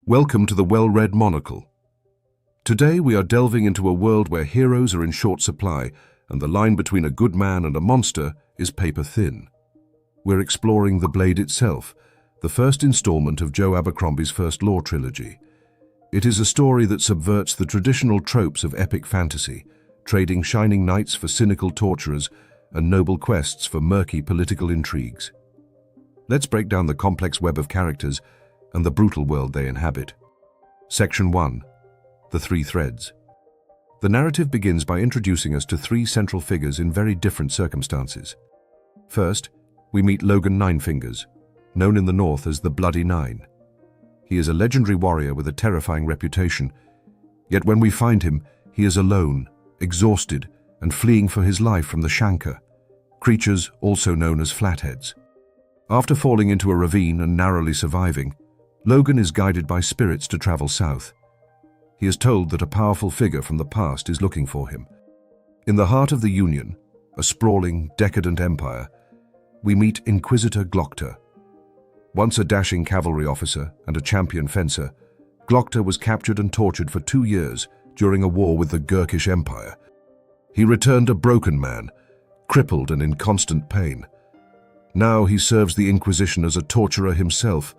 Welcome to the Well-Read Monocle. Today we are delving into a world where heroes are in short supply and the line between a good man and a monster is paper thin. We're exploring The Blade itself, the first installment of Joe Abercrombie's first Law trilogy. It is a story that subverts the traditional tropes of epic fantasy, trading shining knights for cynical torturers and noble quests for murky political intrigues. Let's break down the complex web of characters and the brutal world they inhabit. Section 1. The Three Threads. The narrative begins by introducing us to three central figures in very different circumstances. First, we meet Logen Ninefingers, known in the north as the Bloody Nine. He is a legendary warrior with a terrifying reputation, yet when we find him, he is alone, exhausted, and fleeing for his life from the Shanka, creatures also known as flatheads. After falling into a ravine and narrowly surviving, Logen is guided by spirits to travel south. He is told that a powerful figure from the past is looking for him. In the heart of the Union, a sprawling, decadent empire, we meet Inquisitor Glokta. Once a dashing cavalry officer and a champion fencer, Glokta was captured and tortured for 2 years during a war with the Gurkish Empire. He returned a broken man, crippled and in constant pain. Now he serves the Inquisition as a torturer himself,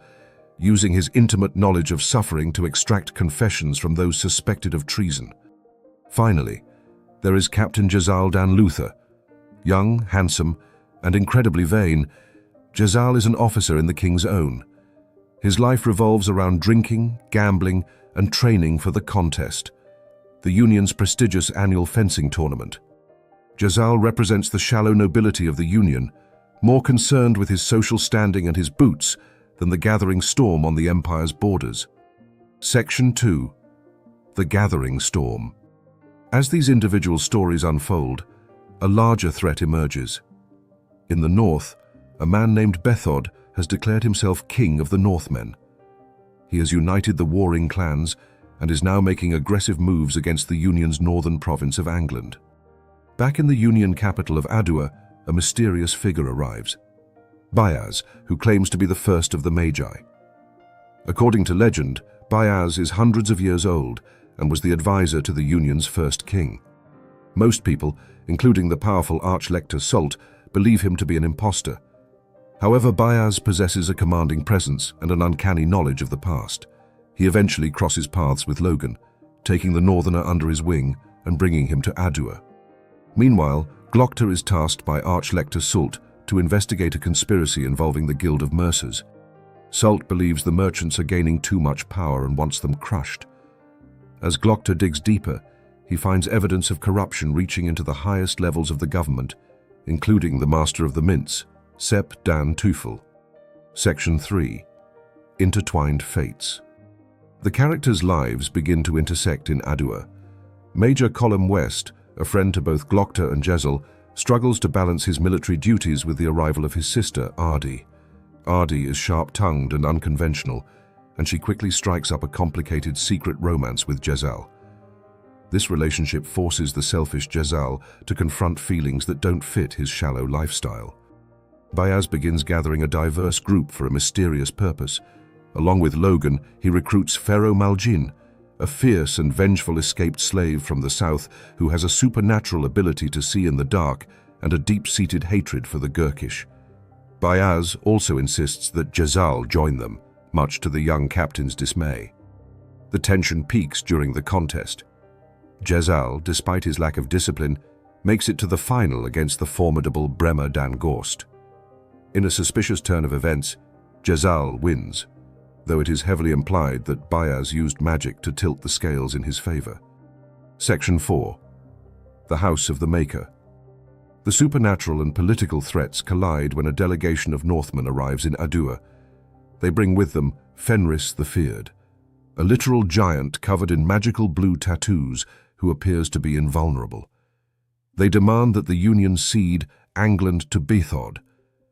using his intimate knowledge of suffering to extract confessions from those suspected of treason. Finally, there is Captain Jezal dan Luthar. Young, handsome, and incredibly vain, Jezal is an officer in the King's Own. His life revolves around drinking, gambling, and training for the Contest, the Union's prestigious annual fencing tournament. Jezal represents the shallow nobility of the Union, more concerned with his social standing and his boots than the gathering storm on the Empire's borders. Section 2. The Gathering Storm. As these individual stories unfold, a larger threat emerges. In the north, a man named Bethod has declared himself king of the Northmen. He has united the warring clans and is now making aggressive moves against the Union's northern province of Angland. Back in the Union capital of Adua, a mysterious figure arrives. Bayaz, who claims to be the first of the Magi. According to legend, Bayaz is hundreds of years old and was the advisor to the Union's first king. Most people, including the powerful Archlector Sult, believe him to be an impostor. However, Bayaz possesses a commanding presence and an uncanny knowledge of the past. He eventually crosses paths with Logen, taking the Northerner under his wing and bringing him to Adua. Meanwhile, Glokta is tasked by Archlector Sult to investigate a conspiracy involving the Guild of Mercers. Sult believes the merchants are gaining too much power and wants them crushed. As Glokta digs deeper, he finds evidence of corruption reaching into the highest levels of the government, including the Master of the Mints, Sep Dan Tufel. Section 3. Intertwined Fates. The characters' lives begin to intersect in Adua. Major Colum West, a friend to both Glokta and Jezal, struggles to balance his military duties with the arrival of his sister, Ardi. Ardi is sharp-tongued and unconventional, and she quickly strikes up a complicated secret romance with Jezal. This relationship forces the selfish Jezal to confront feelings that don't fit his shallow lifestyle. Bayaz begins gathering a diverse group for a mysterious purpose. Along with Logen, he recruits Pharaoh Malgin, a fierce and vengeful escaped slave from the south who has a supernatural ability to see in the dark and a deep-seated hatred for the Gurkish. Bayaz also insists that Jezal join them, much to the young captain's dismay. The tension peaks during the contest. Jezal, despite his lack of discipline, makes it to the final against the formidable Bremer dan Gorst. In a suspicious turn of events, Jezal wins, though it is heavily implied that Bayaz used magic to tilt the scales in his favor. Section 4. The House of the Maker. The supernatural and political threats collide when a delegation of Northmen arrives in Adua. They bring with them Fenris the Feared, a literal giant covered in magical blue tattoos who appears to be invulnerable. They demand that the Union cede Angland to Bethod,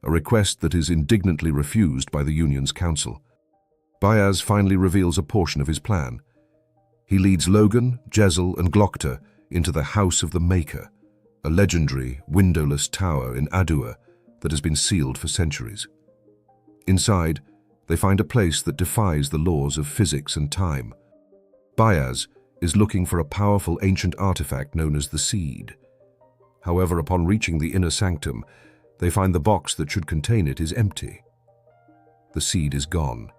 a request that is indignantly refused by the Union's council. Bayaz finally reveals a portion of his plan. He leads Logen, Jezal, and Glokta into the House of the Maker, a legendary, windowless tower in Adua that has been sealed for centuries. Inside, They find a place that defies the laws of physics and time. Bayaz is looking for a powerful ancient artifact known as the Seed. However, upon reaching the inner sanctum, they find the box that should contain it is empty. The Seed is gone.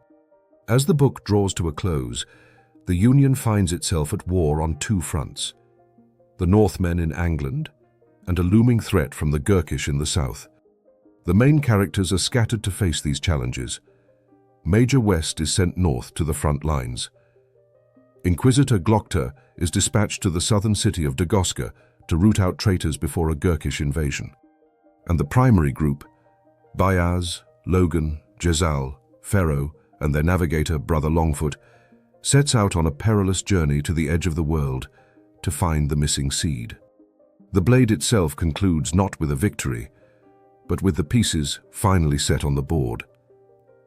As the book draws to a close, the Union finds itself at war on two fronts: the Northmen in England and a looming threat from the Gurkish in the south. The main characters are scattered to face these challenges. Major West is sent north to the front lines. Inquisitor Glokta is dispatched to the southern city of Dagoska to root out traitors before a Gurkish invasion. And the primary group, Bayaz, Logen, Jezal, Pharaoh, and their navigator, Brother Longfoot, sets out on a perilous journey to the edge of the world to find the missing seed. The blade itself concludes not with a victory, but with the pieces finally set on the board.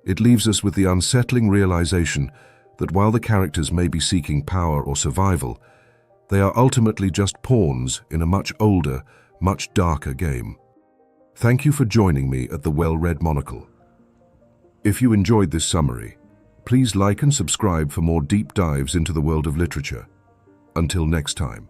It leaves us with the unsettling realization that while the characters may be seeking power or survival, they are ultimately just pawns in a much older, much darker game. Thank you for joining me at the Well-Read Monocle. If you enjoyed this summary, please like and subscribe for more deep dives into the world of literature. Until next time.